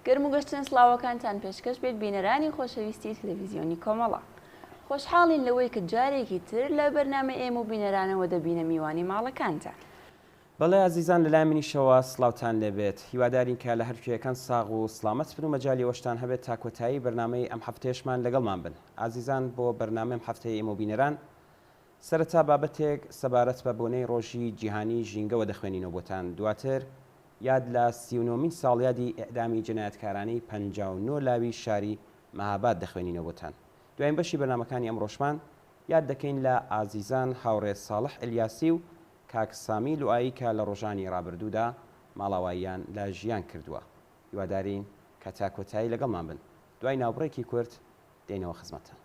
گەرم و گەشتن سڵاوەکانتان پێشکەش بێت بینەرانی خۆشەویستی تەلەڤیزیۆنی کۆمەڵە. خۆشحاڵین لەوەی کە جارێکی تر لە بەرنامە ئێمە و بینەرانەوە دەبینە میوانی ماڵەکانتان. بەڵێ عزیزان لە لای منیشەوە سڵاوتان لێبێت. هیوادارین کە لە هەرکوێیەکان ساغ و سڵامەت بن و مەجالی وەشتان هەبێت تا کۆتایی بەرنامەی ئەم هەفتەیەشمان لەگەڵمان بن. عزیزان بۆ بەرنامەی هەفتەی ئێمە و بینەران سەرەتا بابەتێک سەبارەت بە بۆنەی ڕۆژی جیهانی ژینگەوە دەخوێنینەوە بۆتان. دواتر یاد لە 39مین ساڵیادی ئێعدامی جنایەتکارانی 59 لاوی شاری مەهاباد دەخوێنینەوە بۆتان. دوایین بەشی بەرنامەکانی ئەمڕۆژمان یاد دەکەین لە ئازیزان هاوڕێ ساڵح ئەلیاسی و کاک سامی لوایی کە لە ڕۆژانی ڕابردوودا ماڵاواییان لە ژیان کردووە. هیوادارین کە تا کۆتایی لەگەڵمان بن. دوای ناوبڕێکی کورت دێنەوە خزمەتتان.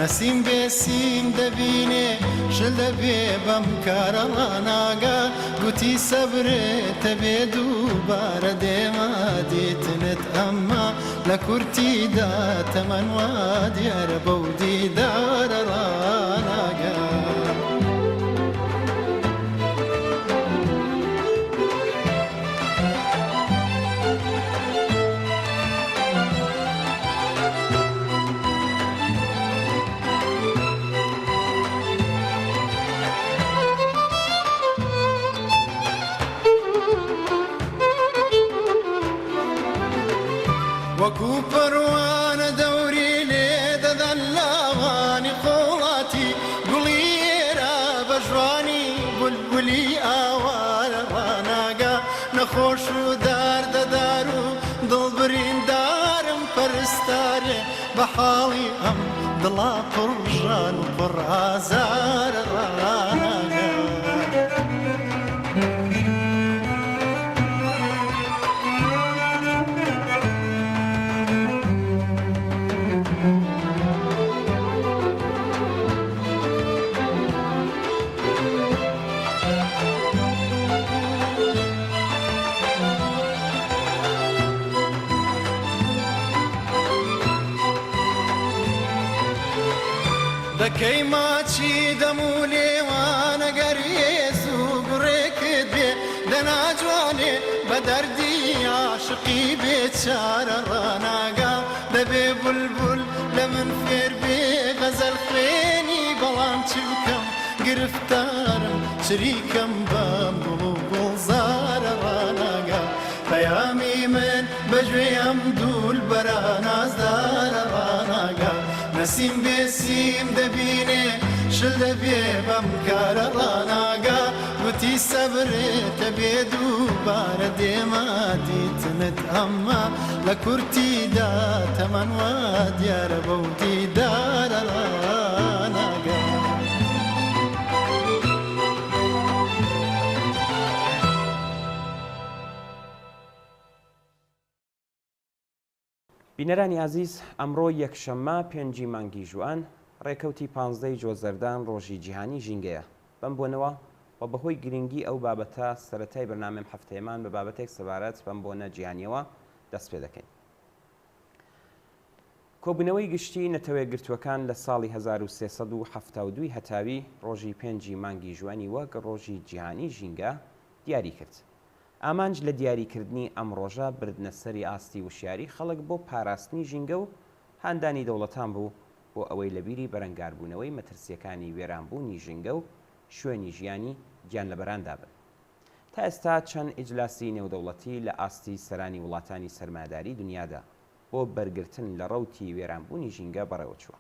نسیم بێسیم دەبینێ شل دەبێ بەم کارە ڕناگە گوتی سەبرێتە بێ دووبارە دێمە دیتنت ئەمما لە کورتیدا تەمەن وا دیارە بەو دیدارە ڕناگە وەکو پەروانە دەوری لێ دەدەن لاوانی خۆڵاتی گوڵی ئێرە بە ژوانی بولبولی ئاوارە ڕناگە نەخۆش و داردەدار و دڵبریندارم پەرستارێ بە حاڵی ئەم دڵا پڕژان و پڕ ئازارە ڕناگە دەکەی ماچی دەم و لێوانەگەر هێز و گوڕێکت بێ دەناجوانێ بە دەردی عاشقی بێچارە ڕناگا دەبێ بولبول لە من فێر بێ غەزەل خوێنی بەڵام چ بکەم گرفتارم شریکەم بەم گوڵ و گوڵزارە ڕناگا پەیامی من بەگوێم دوولبەرە نازدارە ڕناگا نسیم بێسیم دەبینێ شل دەبێ بەم کارە ڕناگە گوتی سەبرێتە بێ دووبارە دێمە دیتنت ئەمما لە کورتیدا تەمەن وا دیارە بەو دیدارە ڕناگە بینەرانی عزیز ئەمڕۆ یەکشەممە 5 مانگی ژوئان ڕێکەوتی 15 جۆزەردان ڕۆژی جیهانی ژینگەیە. بەم بۆنەوە و بەهۆی گرنگی ئەو بابەتە سەرەتای بەرنامەی هەفتەیەمان بە بابەتێک سەبارەت بەم بۆنە جیهانیەوە دەست پێ دەکەین. کۆبوونەوەی گشتی نەتەوەیە گرتووەکان لە ساڵی 1372 هەتاوی ڕۆژی 5 مانگی ژوئانی وەک ڕۆژی جیهانی ژینگە دیاری کرد. ئامانج لە دیاریکردنی ئەم ڕۆژە بردنە سەری ئاستی وشیاری خەڵک بۆ پاراستنی ژینگە و هاندانی دەوڵەتان بوو بۆ ئەوەی لەبیری بەرەنگاربوونەوەی مەترسیەکانی وێرانبوونی ژینگە و شوێنی ژیانی گیان لەبەراندا بن. تا ئێستا چەند ئیجلاسی نێودەوڵەتی لە ئاستی سەرانی وڵاتانی سەرمایەداری دنیادا بۆ بەرگرتن لە ڕەوتی وێرانبوونی ژینگە بەڕێوەچووە.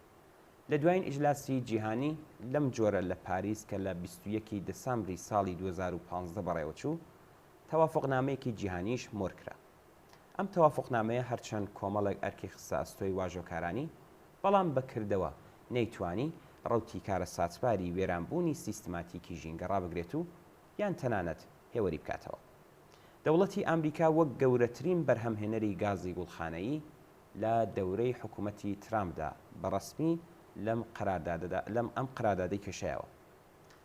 لە دوایین ئیجلاسی جیهانی لەم جۆرە لە پاریس کە لە 21 دەسامبری ساڵی 2015 بەڕێوەچوو تەوافقنامەیەکی جیهانیش مۆرکرا. ئەم تەوافقنامەیە هەرچەند کۆمەڵێک ئەرکی خستە ئەستۆی واژۆکارانی، بەڵام بەکردەوە نەیتوانی ڕەوتی کارە ساتباری وێرانبوونی سیستماتیکی ژینگە ڕابگرێت و یان تەنانەت هێوەری بکاتەوە. دەوڵەتی ئەمریکا وەک گەورەترین بەرهەمهێنەری گازی گوڵخانەیی لە دەورەی حکوومەتی ترامپدا بەڕەسمی لەم قەراردادەی کێشایەوە.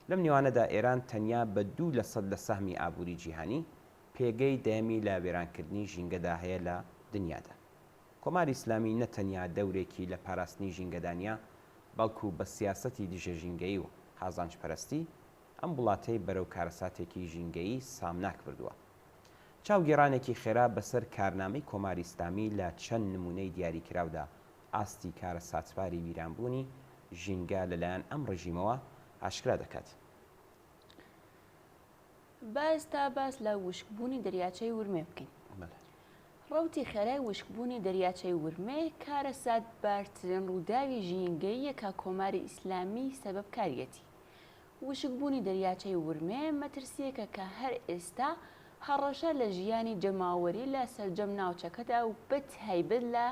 لەم نێوانەدا ئێران تەنیا بە 2% لە سەهمی ئابووری جیهانی پێگەی دەیەمی لە وێرانکردنی ژینگەدا هەیە لە دنیادا. کۆماری ئیسلامی نەتەنیا دەورێکی لە پاراستنی ژینگەدانیا، بەڵکو بە سیاسەتی دژە ژینگەی و حازانجپەرستی ئەم وڵاتەی بەرەو کارەساتێکی ژینگەیی سامناک بردووە. چاوگێڕانێکی خێرا بەسەر کارنامەی کۆماری ئیسلامی لە چەند نمونەی دیاریکراودا ئاستی کارە ساتباری ویرانبوونی ژینگە لەلایەن ئەم ڕژیمەوە ئاشکرا دەکات. ئێستا باس لە وشکبوونی دەریاچەی ورمێ بکەین. ڕەوتی خێرای وشکبوونی دەریاچەی ورمێ کارە ساتبارترین ڕووداوی ژینگەییە کە کۆماری ئیسلامی سەبەب کاریەتی. وشکبوونی دەریاچەی ورمێ مەترسیەکە کە هەر ئێستا هەڕەشە لە ژیانی جەماوەری لە سەرجەم ناوچەکەدا و بەتایبەت لە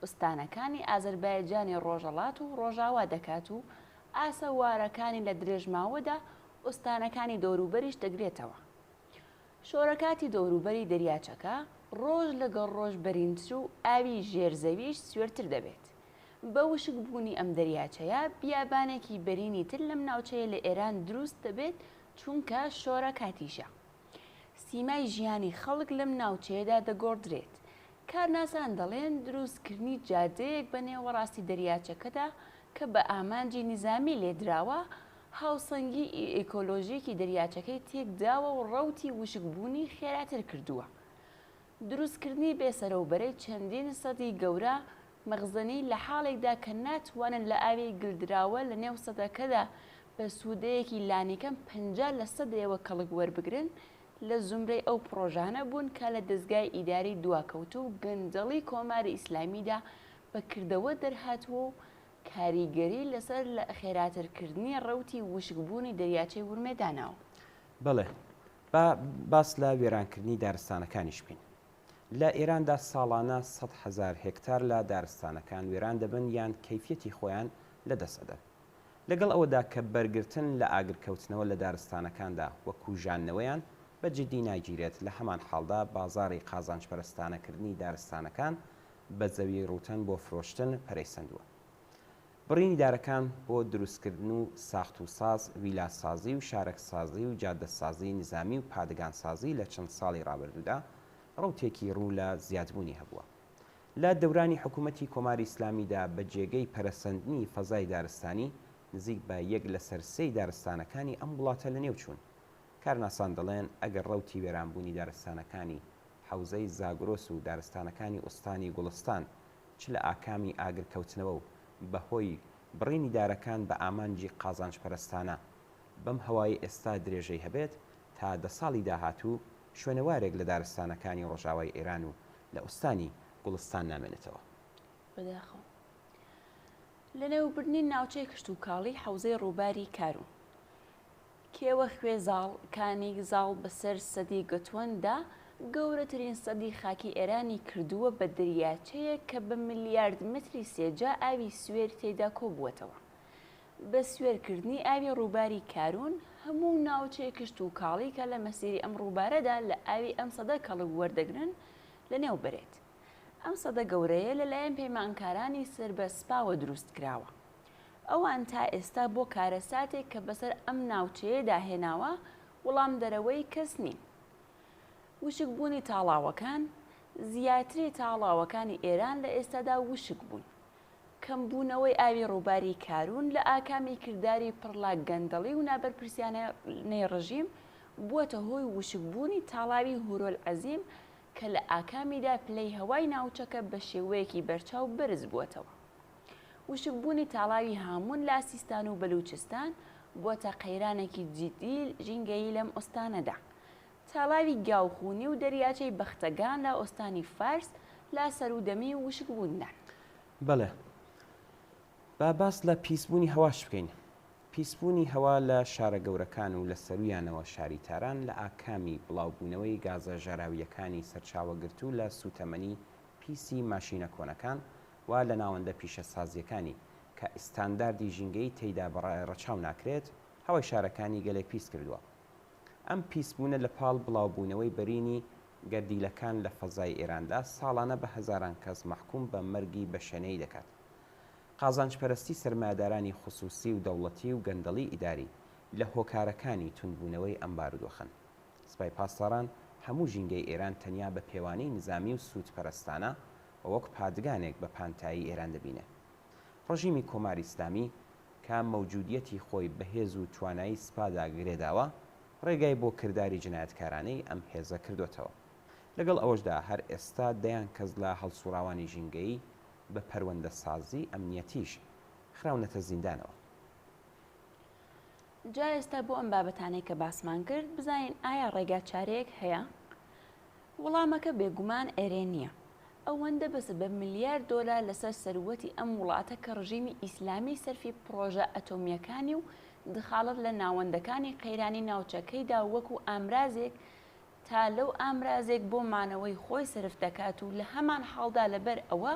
ئوستانەکانی ئازەربایجانی ڕۆژهەڵات و ڕۆژاوا دەکات و ئاسەوارەکانی لە درێژماوەدا ئوستانەکانی دەوروبەریش دەگرێتەوە. شۆرەکاتی دەوروبەری دەریاچەکە ڕۆژ لەگەڵ ڕۆژ بەرینتر و ئاوی ژێرزەویش سوێرتر دەبێت. بە وشکبوونی ئەم دەریاچەیە بیابانێکی بەرینی تر لەم ناوچەیە لە ئێران دروست دەبێت چونکە شۆرەکاتیشە. سیمای ژیانی خەڵک لەم ناوچەیەدا دەگۆڕدرێت. کارناسان دەڵێن دروستکردنی جادەیەک بە نێوەڕاستی دەریاچەکەدا کە بە ئامانجی نظامی لێدراوە هاوسەنگی ئیکۆلۆژیکی دەریاچەکەی تێکداوە و ڕەوتی وشکبوونی خێراتر کردووە. دروستکردنی بێسەرەوبەرەی چەندین سەدی گەورە مەخزنی لە حاڵێکدا کە ناتوانن لە ئاوی گلدراوە لە نێو سەدەکەدا بە سوودەیەکی لانیکەم 50% کەڵک وەربگرن لە زومرەی ئەو پرۆژانە بوون کە لە دەستگای ئیداری دواکەوت و گەندەڵی کۆماری ئیسلامیدا بەکردەوە دەرهاتوە و کاریگەری لەسەر لە خێراترکردنی ڕەوتی وشکبوونی دەریاچەی ورمێداناوە. بەڵێ، باس لە وێرانکردنی دارستانەکانیش بین. لە ئێراندا ساڵانە 100,000 هێکتار لە دارستانەکان وێران دەبن یان کەیفیەتی خۆیان لەدەستەدەن. لەگەڵ ئەوەدا کە بەرگرتن لە ئاگرکەوتنەوە لە دارستانەکاندا وەکو ژاننەوەیان بەجددی ناگیرێت، لە هەمان حاڵدا بازاڕی قازانجپەرستانەکردنی دارستانەکان بە زەوی ڕوتەن بۆ فرۆشتن پەرەیسەندووە. بڕینی دارەکان بۆ دروستکردن و ساخت و ساز، ویلاسازی و شارەکسازی و جادەسازی نظامی و پادگانسازی لە چەند ساڵی ڕابردوودا ڕەوتێکی ڕوو لە زیادبوونی هەبووە. لە دەورانی حکوومەتی کۆماری ئیسلامیدا بە جێگەی پەرەسەندنی فەزای دارستانی نزیک بە 1 لە سەر 3 دارستانەکانی ئەم وڵاتە لە نێو چوون. کارناسان دەڵێن ئەگەر ڕەوتی وێرانبوونی دارستانەکانی حەوزەی زاگرۆس و دارستانەکانی ئوستانی گوڵستان چ لە ئاکامی ئاگرکەوتنەوە و بەهۆی بڕینی دارەکان بە ئامانجی قازانجپەرستانە بەم هەوای ئێستا درێژەی هەبێت، تا 10 ساڵی داهاتوو شوێنەوارێک لە دارستانەکانی ڕۆژاوای ئێران و لە ئوستانی گوڵستان نامێنێتەوە. بەداخەوە لە نێوبردنی ناوچەی کشت و کاڵی حەوزەی ڕووباری کارون کێوە خوێزاڵ کانی زاڵ بەسەر سەدی گەتوەندا گەورەترین سەدی خاکی ئێرانی کردووە بە دەریاچەیە کە بە ملیارد متری سێجا ئاوی سوێر تێدا کۆبووەتەوە. بە سوێرکردنی ئاوی ڕووباری کارون هەموو ناوچەی کشت و کاڵی کە لە مەسیری ئەم ڕووبارەدا لە ئاوی ئەم سەدە کەڵک وەردەگرن لە نێو بەرێت. ئەم سەدە گەورەیە لەلایەن پەیمانکارانی سەر بە سپاوە دروست کراوە. ئەوان تا ئێستا بۆ کارەساتێک کە بەسەر ئەم ناوچەیەدا هێناوە وەڵام دەرەوەی کەس نین. وشکبوونی تاڵاوەکان زیاتری تاڵاوەکانی ئێران لە ئێستادا وشک بوون. کەمبوونەوەی ئاوی ڕووباری کارون لە ئاکامی کردداری پڕلاک گەندەڵی و نابەرپرسیانەی ڕژیم بووەتە هۆی وشکبوونی تاڵاوی هورۆل عەزیم کە لە ئاکامیدا پلەی هەوای ناوچەکە بە شێوەیەکی بەرچاو بەرز بووەتەوە. وشکبوونی تاڵاوی هامون لە سیستان و بەلوچستان بووەتە قەیرانێکی جدی ژینگەیی لەم ئوستانەدا. تاڵاوی گاوخونی و دەریاچەی بەختەگان لە ئۆستانی فارس لە سەرودەمی وشکبووندان. بەڵێ با باس لە پیسبوونی هەواش بکەین. پیسبوونی هەوا لە شارە گەورەکان و لە سەرویانەوە شاریتاران لە ئاکامی بڵاوبوونەوەی گازە ژەراویەکانی سەرچاوەگرت و لە سوتەمەنی پیسی ماشینە کۆنەکان وا لە ناوەندە پیشە سازیەکانی کە ئستانداردی ژینگەی تێیدا بەڕای ڕەچاو ناکرێت هەوای شارەکانی گەلێک پیس کردووە. ئەم پیسبوونە لە پاڵ بڵاوبوونەوەی بەرینی گەردیلەکان لە فەزای ئێراندا ساڵانە بە هەزاران کەس مەحکوم بە مەرگی بە شوێنەی دەکات. قازانجپەرستی سەرمایه‌دارانی خوسوسی و دەوڵەتی و گەندەڵی ئیداری لە هۆکارەکانی توندبوونەوەی ئەم بارودۆخن. سپای پاسداران هەموو ژینگەی ئێران تەنیا بە پێوانەی نظامی و سوودپەرستانە وەک پادگانێک بە پانتایی ئێران دەبینێت. ڕژیمی کۆماری ئیسلامی کە مەوجودیەتی خۆی بەهێز و توانایی سپادا گرێداوە ڕێگای بۆ کردداری جنایەتکارانەی ئەم هێزە کردوێتەوە. لەگەڵ ئەوەشدا هەر ئێستا دەیان کەس لە هەڵسوراوانی ژینگەی بە پەروەندە سازی ئەمنیەتیش خراونەتە زیندانەوە. جا ئێستا بۆ ئەم بابەتانەی کە باسمان کرد بزانین ئایا ڕێگا چارەیەک هەیە؟ وەڵامەکە بێگومان ئێرێ نییە. ئەوەندە بەس بە ملیارد دۆلار لەسەر سەروەتی ئەم وڵاتە کە ڕژیمی ئیسلامی سەرفی پرۆژە ئەتۆمیەکانی و دخاڵەت لە ناوەندەکانی قەیرانی ناوچەکەیدا وەکو ئامرازێک تا لەو ئامرازێک بۆ مانەوەی خۆی سرف دەکات و لە هەمان حاڵدا لەبەر ئەوە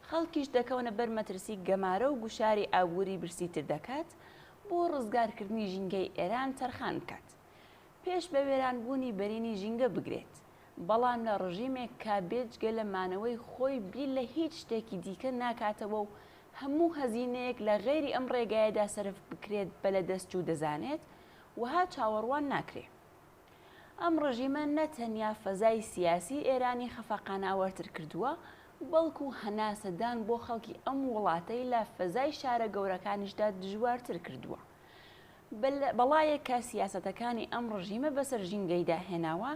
خەڵکیش دەکەونە بەر مەترسی گەمارە و گوشاری ئابووری برسیتر دەکات بۆ ڕزگارکردنی ژینگەی ئێران تەرخان بکات. پێش بە وێرانبوونی بەرینی ژینگە بگرێت. بەڵام لە ڕژیمێک کا بێجگە لە مانەوەی خۆی بیر لە هیچ شتێکی دیکە ناکاتەوە و هەموو هەزینەیەک لە غێری ئەم ڕێگایەدا سەرف بکرێت بە لە دەستچوو دەزانێت وها چاوەڕوان ناکرێت. ئەم ڕژیمە نەتەنیا فەزای سیاسی ئێرانی خەفەقاناوەرتر کردووە بەڵکو هەناسەدان بۆ خەڵکی ئەم وڵاتەی لە فەزای شارە گەورەکانیشدا دژوارتر کردووە. بەڵایەک کە سیاسەتەکانی ئەم ڕژیمە بەسەر ژینگەیدا هێناوە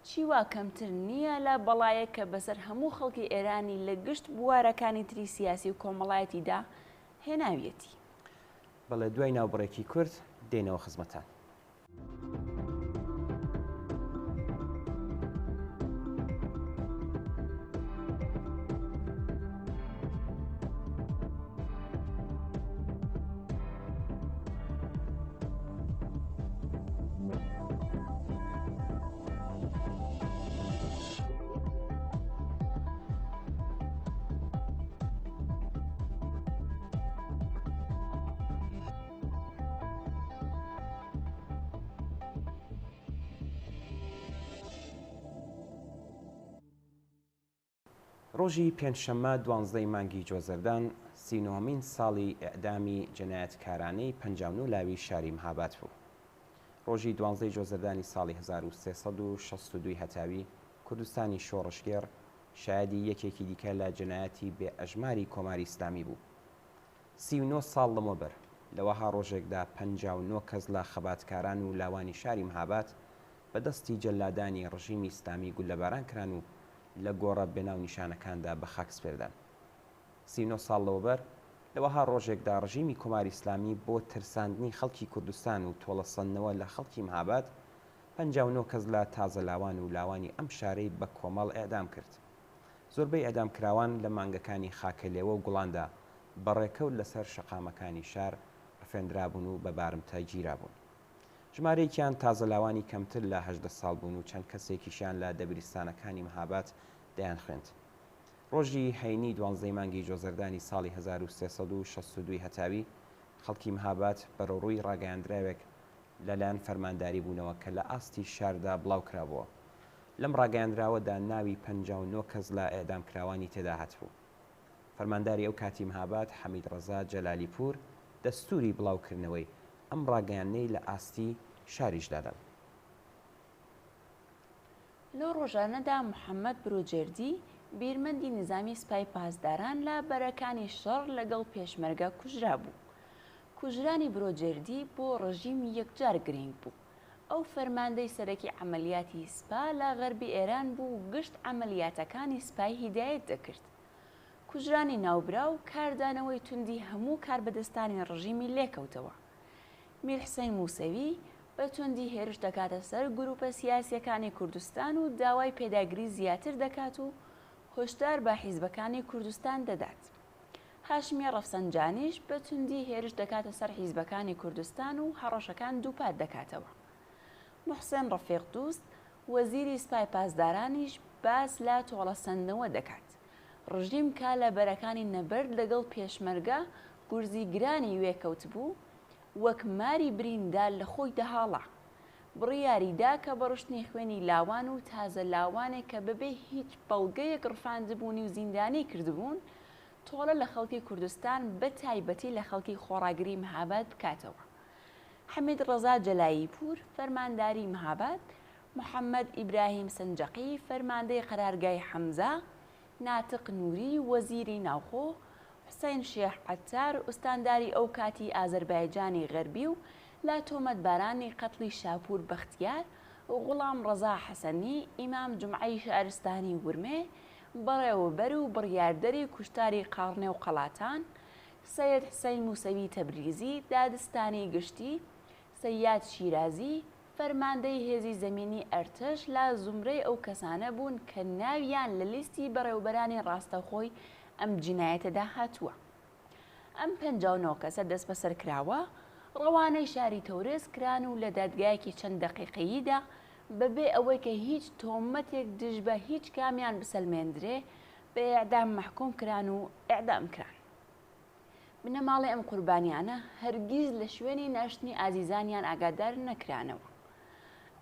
چیوا کەمتر نییە لە بەڵایەک کە بەسەر هەموو خەڵکی ئێرانی لە گشت بوارەکانی تری سیاسی و کۆمەڵایەتیدا هێناویەتی. بەڵێ دوای ناوبڕێکی کورد دێنەوە خزمەتان. ڕۆژی پێنجشەممە 12 مانگی جۆزەردان 39مین ساڵی ئەعدامی جەنایەتکارانەی 59 لاوی شاری مەهاباد بوو. ڕۆژی 12 جۆزەردانی ساڵی 1362 هەتاوی کوردستانی شۆڕشگێر شایەدی یەکێکی دیکە لە جەنایەتی بێ ئەژماری کۆماری ئیسلامی بوو. 39 ساڵ لەمەوبەر لەوەها ڕۆژێکدا 59 کەس لە خەباتکاران و لاوانی شاری مەهاباد بەدەستی جەلادانی ڕژیمی ئیسلامی گولەباران کران و لە گۆڕە بێناو نیشانەکاندا بە خاک سپێردان. 39 ساڵ لەوەبەر لەوەها ڕۆژێکدا ڕژیمی کۆماری ئیسلامی بۆ ترساندنی خەڵکی کوردستان و تۆڵەسەندنەوە لە خەڵکی مەهاباد 59 کەس لە تازەلاوان و لاوانی ئەم شارەی بە کۆمەڵ ئێعدام کرد. زۆربەی ئەدامکراوان لە مانگەکانی خاکەلێوە و گوڵاندا بەڕێکەوت لەسەر شەقامەکانی شار ڕفێنرابوون و بە بارمتە گیرابوون. ژمارەیەکیان تازەلاوانی کەمتر لە 18 ساڵ بوون و چەند کەسێکیشیان لە دەبریستانەکانی مەهاباد دەیان خوێند. ڕۆژی هەینی 12 مانگی جۆزەردانی ساڵی 1362 هەتاوی خەڵکی مەهاباد بەرەڕووی ڕاگەیاندراوێک لەلایەن فەرمانداری بوونەوە کە لە ئاستی شاردا بڵاو کرابووە. لەم ڕاگەیاندراوەدا ناوی 59 کەس لە ئێعدامکراوانی تێدا هاتبوو. فەرمانداری ئەو کاتی مەهاباد حەمید ڕەزا جەلالیپور دەستوری بڵاوکردنەوەی ئەم ڕاگەیاندەی لە ئاستی شاریشدادان. لەو ڕۆژانەدا محەممەد برۆجێردی بیرمەندی نظامی سپای پاسداران لە بەرەکانی شەڕ لەگەڵ پێشمەرگە کوژرا بوو. کوژرانی برۆجێردی بۆ ڕژیمی یەکجار گرنگ بوو. ئەو فەرماندەی سەرەکی عەمەلیاتی سپا لە غەربی ئێران بوو و گشت عەمەلیاتەکانی سپای هیدایەت دەکرد. کوژرانی ناوبرا و کاردانەوەی توندی هەموو کاربەدەستانی ڕژیمی لێکەوتەوە. میرحسین موسەوی بە توندی هێرش دەکاتە سەر گروپە سیاسیەکانی کوردستان و داوای پێداگری زیاتر دەکات و هۆشدار بە حیزبەکانی کوردستان دەدات. هاشمی ڕەفسەنجانیش بە توندی هێرش دەکاتە سەر حیزبەکانی کوردستان و هەڕەشەکان دووپات دەکاتەوە. محسێن ڕەفیق دووست وەزیری سوپای پاسدارانیش باس لا تۆڵەسەندنەوە دەکات. ڕژیم کا لە بەرەکانی نەبەرد لەگەڵ پێشمەرگە گورزی گرانی وێکەوت بوو وەک ماری بریندار لە خۆی دەهاڵا. بڕیاریدا کە بەڕشتنی خوێنی لاوان و تازە لاوانێک کە بەبێ هیچ بەڵگەیەک ڕفاندبوونی و زیندانی کردبوون تۆڵە لە خەڵکی کوردستان بە تایبەتی لە خەڵکی خۆڕاگری مەهاباد بکاتەوە. حەمید ڕەزا جەلایی پور فەرمانداری مەهاباد، محەممەد ئیبراهیم سەنجەقی فەرماندەی قەرارگای حەمزە، ناتق نووری وەزیری ناوخۆ، حوسێن شێخ عەتار ئوستانداری ئەو کاتی ئازەربایجانی غەربی و لا تۆمەتبارانی قەتڵی شاپور بەختیار، غوڵام ڕەزا حەسەنی ئیمام جومعەی شارستانی ورمێ، بەڕێوەبەر و بڕیاردەری کوشتاری قاڕنێ و قەڵاتان، سەید حسەین موسەوی تەبریزی دادستانی گشتی، سەیاد شیرازی فەرماندەی هێزی زەمینی ئەرتش لە زومرەی ئەو کەسانە بوون کە ناویان لە لیستی بەڕێوەبەرانی ڕاستەخۆی ئەم جینایەتەدا هاتووە. ئەم 59 کەسە دەست بەسەر کراوە، ڕەوانەی شاری تەورێز کران و لە دادگایەکی چەند دەقیقەییدا بەبێ ئەوەی کە هیچ تۆمەتێک دژ بە هیچ کامیان بسەلمێندرێ بە ئیعدام مەحکوم کران و ئیعدام کران. بنەماڵی ئەم قوربانیانە هەرگیز لە شوێنی ناشتنی ئازیزانیان ئاگادار نەکرانەوە.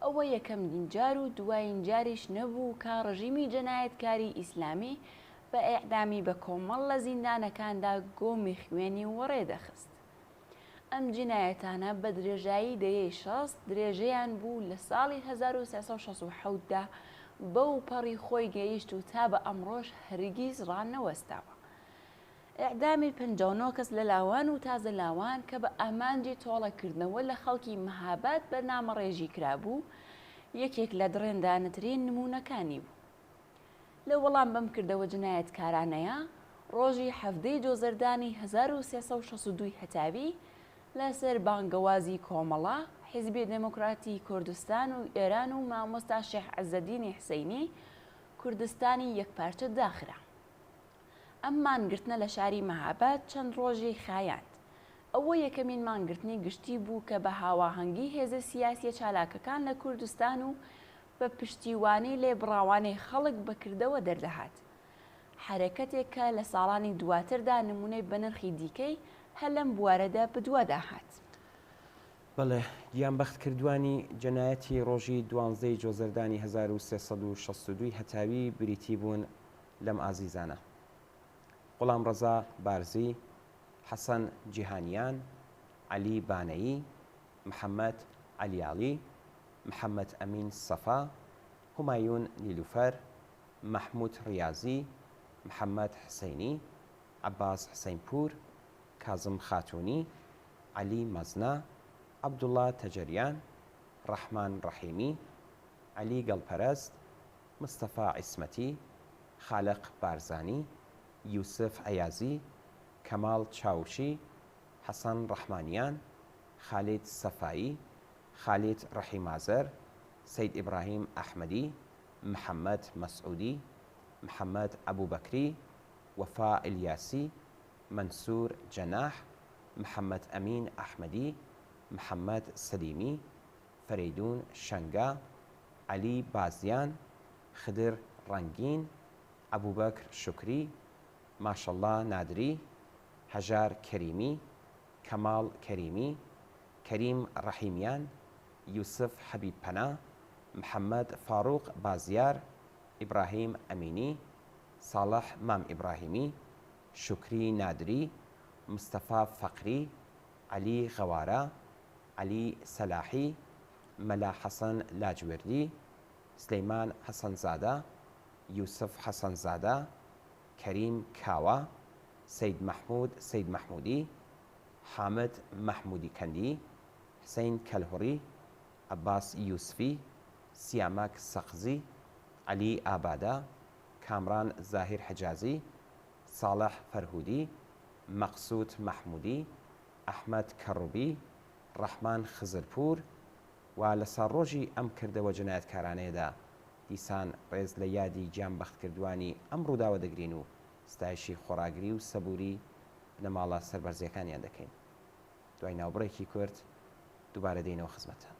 ئەوە یەکەم جار و دوایین جاریش نەبوو کە ڕژیمی جەنایەتکاری ئیسلامی بە ئیعدامی بە کۆمەڵ لە زیندانەکاندا گۆمی خوێنی وەڕێدەخست. ئەم جینایەتانە بە درێژایی دەیەی 60 درێژەیان بوو لە ساڵی 1367دا بەو پەڕی خۆی گەیشت و تا بە ئەمڕۆژ هەرگیز ڕانەوەستاوە. ئیعدامی 59 کەس لە لاوان و تازە لاوان کە بە ئامانجی تۆڵەکردنەوە لە خەڵکی مەهاباد بەرنامە ڕێژی کرابوو، یەکێک لە درێندانترین نمونونەکانی بوو. لە وەڵام بەم کردەوە جنایەتکارانەیە ڕۆژی هەفتەی جۆزەردانی 1362 هەتاوی لەسەر بانگەوازی کۆمەڵە حیزبی دموکراتی کوردستان و ئێران و مامۆستا شێخ عەزەدینی حسەینی کوردستانی یەکپارچە داخرا. ئەم مانگرتنە لە شاری مەهاباد چەند ڕۆژی خایاند. ئەوە یەکەمین مانگرتنی گشتی بوو کە بە هاواهەنگی هێزە سیاسی چالاکەکان لە کوردستان و بە پشتیوانی لێبڕاوانەی خەڵک بەکردەوە دەردەهات. حرەکەتێک کە لە ساڵانی دواتردا نمونەی بەنرخی دیکەی هەر لەم بوارەدا بەدووادا هات. بەڵێ گیانبەخت کردوانی جەنایەتی ڕۆژی 12 جۆزەردانی 1362 هەتاوی بریتی بوون لەم ئازیزانە. غوڵام ڕەزا بارزی، حەسەن جیهانیان، عەلی بانەیی، محەممەد عەلیاڵی، محەممەد ئەمین سەفا، هومایون نیلوفەر، مەحموود ڕیازی، محەممەد حسەینی، عەباس حسەینپور، کازم خاتوونی، عەلی مەزنا، عەبدوڵڵا تەجەریان، ڕەحمان ڕەحیمی، عەلی گەڵپەرست، مستەفا عیسمەتی، خالق بارزانی، یوسف ئەیازی، کەماڵ چاوشی، حەسەن ڕەحمانیان، خالید سەفایی، خالید ڕەحیمازەر، سەید ئیبراهیم ئەحمەدی، محەممەد مەسعودی، محەممەد ئەبوبەکری، وەفا ئیلیاسی، منسوور جەناح، محەممەد ئەمین ئەحمەدی، محەممەد سەلیمی، فەرەیدون شەنگا، عەلی بازیان، خدر ڕەنگین، ئەبوبەکر شوکری، ماشەڵڵا نادری، هەژار کەریمی، کەماڵ کەریمی، کەریم ڕەحیمیان، یوسف حەبیب پەنا، محەممەد فاڕوق بازیار، ئیبراهیم ئەمینی، ساڵح مام ئیبراهیمی، شوکری نادری، مستەفا فەقری، عەلی غەوارە، عەلی سەلاحی، مەلا حەسەن لاجوێردی، سلەیمان حەسەنزادە، یوسف حەسەنزادە، کەریم کاوە، سەید مەحموود سەید مەحموودی، حامد مەحموودی کەندی، حسەین کەلهوڕی، عەباس یوسفی، سیامەک سەقزی، عەلی ئابادە، کامران زاهیر حەجازی، ساڵح فەرهودی، مەقسوود مەحموودی، ئەحمەد کەڕوبی، ڕەحمان خزرپور و لەسەر ڕۆژی ئەم کردەوە جنایەتکارانەیەدا دیسان ڕێز لە یادی گیان بەختکردوانی ئەم ڕووداوە دەگرین و ستایشی خۆراگری و سەبووری بنەماڵە سەربەرزیەکانیان دەکەین. دوای ناوبڕێکی کورت دووبارە دێنەوە خزمەتتان.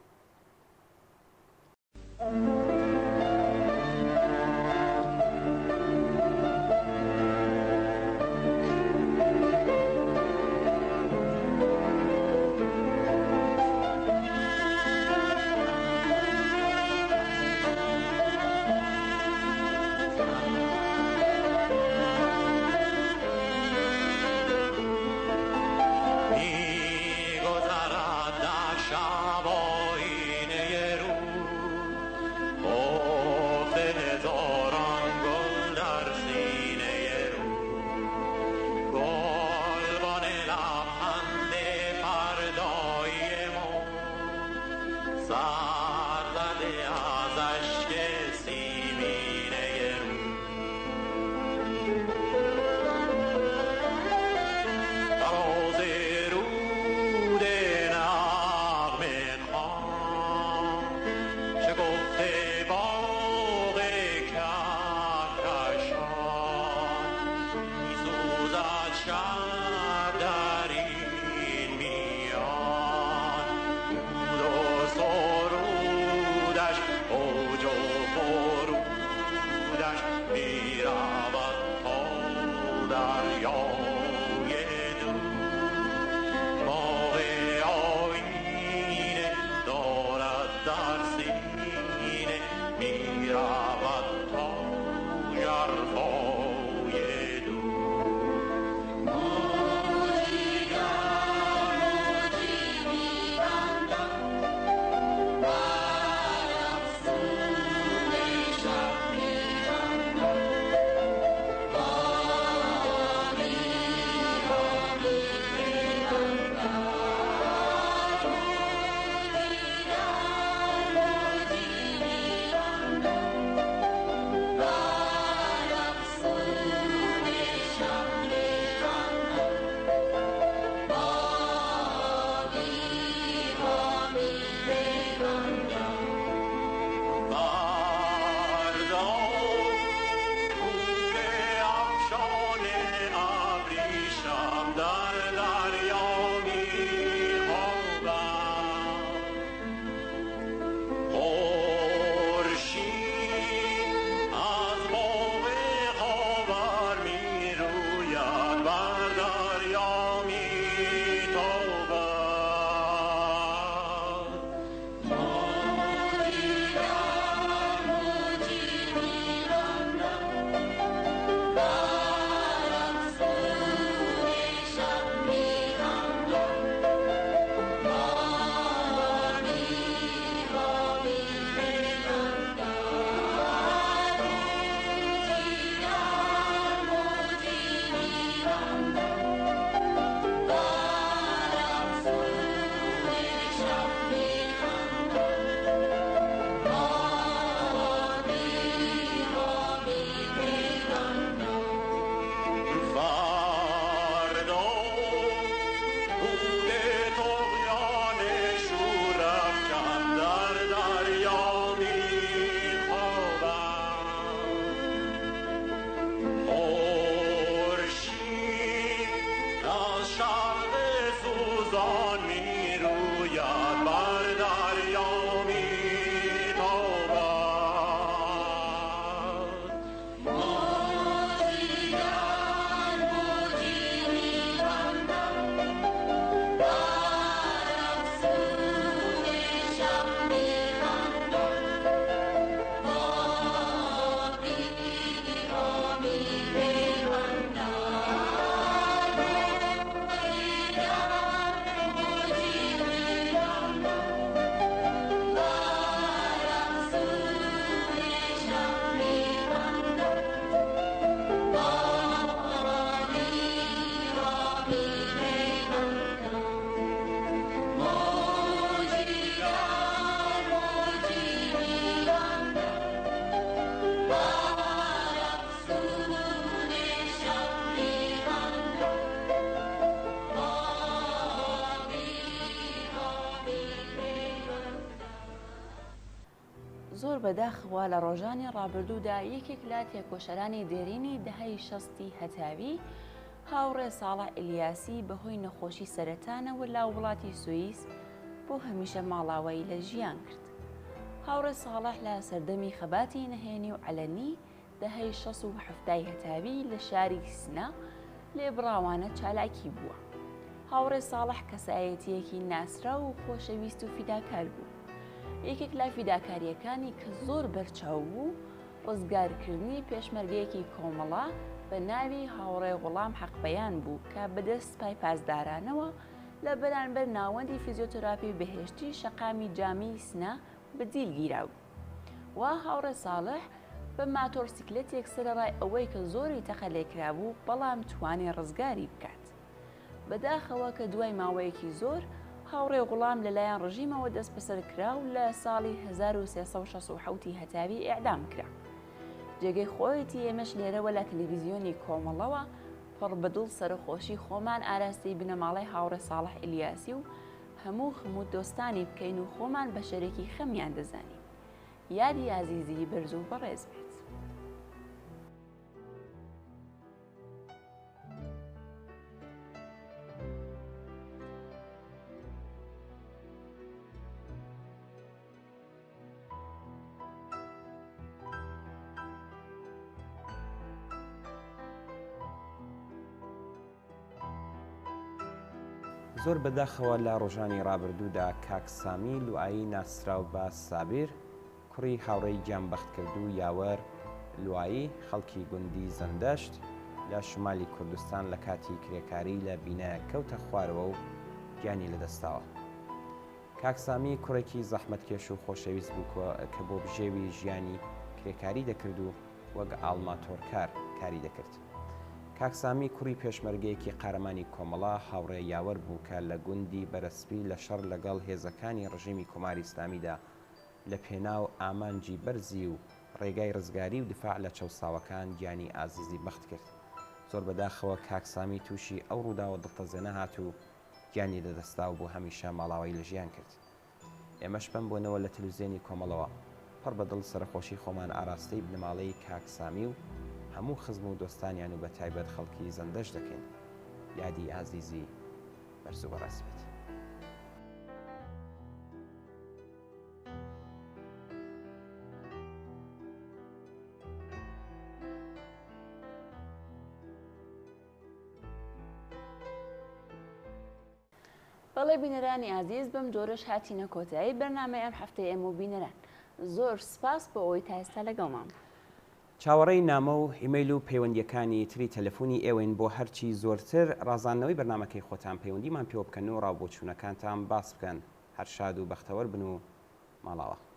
بەداخەوە لە ڕۆژانی ڕابردوودا یەکێک لە تێکۆشەرانی دێرینی دەهەی 60 هەتاوی هاوڕێ ساڵح ئیلیاسی بەهۆی نەخۆشی سەرەتانەوە لە وڵاتی سوئیس بۆ هەمیشە ماڵاوایی لە ژیان کرد. هاوڕێ ساڵح لە سەردەمی خەباتی نەهێنی و عەلەنی دەهەی 67 هەتاوی لە شاری سنە لێبڕاوانە چالاکی بووە. هاوڕێ ساڵح کەسایەتیەکی ناسرا و خۆشەویست و فیداکار بوو. یەکێک لە فیداکاریەکانی کە زۆر بەرچاو بوو ڕزگارکردنی پێشمەرگەیەکی کۆمەڵە بە ناوی هاوڕێ غوڵام حەقبەیان بوو کە بەدەست سپای پاسدارانەوە لە بەرانبەر ناوەندی فیزیۆتراپی بەهێشتی شەقامی جامی سنە بەجیلگیرا بوو. وا هاوڕێ ساڵح بە ماتۆرسیکلێتێک سەرەڕای ئەوەی کە زۆری تەقە لێکرا بوو بەڵام توانێ ڕزگاری بکات. بەداخەوە کە دوای ماوەیەکی زۆر هاوڕێ غوڵام لەلایەن ڕژیمەوە دەست بەسەر کرا و لە ساڵی 1367 هەتاوی ئیعدام کرا. جێگەی خۆیەتی ئێمەش لێرەوە لە تەلەڤیزیۆنی کۆمەڵەوە پڕ بەدڵ سەرخۆشی خۆمان ئاراستی بنەماڵەی هاوڕێ ساڵح ئیلیاسی و هەموو دۆستانی بکەین و خۆمان بە شەرێکی خەمیان دەزانین. یادی ئازیزی بەرز و بەڕێز بێت. زۆر بەداخەوە لە ڕۆژانی ڕابردوودا کاک سامی لوایی ناسراو بە سابیر کوڕی هاوڕێی گیانبەخت کرد و یاوەر لوایی خەڵکی گوندی زەندەشت لە شمالی کوردستان لە کاتی کرێکاری لە بینایە کەوتە خوارەوە و گیانی لەدەستاوە. کاک سامی کوڕێکی زەحمەتکێش و خۆشەویست بوو کە بۆ بژێوی ژیانی کرێکاری دەکرد و وەک ئاڵماتۆرکار کاری دەکرد. کاک سامی کوڕی پێشمەرگەیەکی قارەمانی کۆمەڵا هاوڕێ یاوەر بوو کە لە گوندی بەرەسپی لە شەڕ لەگەڵ هێزەکانی ڕژیمی کۆماری ئیسلامیدا لە پێناو ئامانجی بەرزی و ڕێگای ڕزگاری و دفاع لە چەوساوەکان گیانی ئازیزی بەخت کرد. زۆر بەداخەوە کاک سامی تووشی ئەو ڕووداوە دڵتەزێنە هات و گیانی لەدەستا و بۆ هەمیشە ماڵاوایی لە ژیان کرد. ئێمەش بەمبوونەوە لە تەلەڤیزیۆنی کۆمەڵەوە پڕ بەدڵ سەرخۆشی خۆمان ئاراستەی بنەماڵەی کاک سامی و هەموو خزم و دۆستانیان و بە تایبەت خەڵکی زەندەش دەکەین. یادی ئازیزی بەرز و بەڕێز بێت. بەڵێ بینەرانی ئازیز بەم جۆرەش هاتینە کۆتایی بەرنامەی ئەم هەفتەی ئێمە و بینەران. زۆر سپاس بۆ ئەوەی تا ئێستا لەگەڵمان. چاوەڕێی نامە و ئیمەیل و پەیوەندیەکانی تری تەلەفۆنی ئێوەین بۆ هەرچی زۆرتر ڕازاندنەوەی بەرنامەکەی خۆتان پەیوەندیمان پێوە بکەن و ڕاوبۆچوونەکانتان باس بکەن. هەر شاد و بەختەوەر بن و ماڵاوە.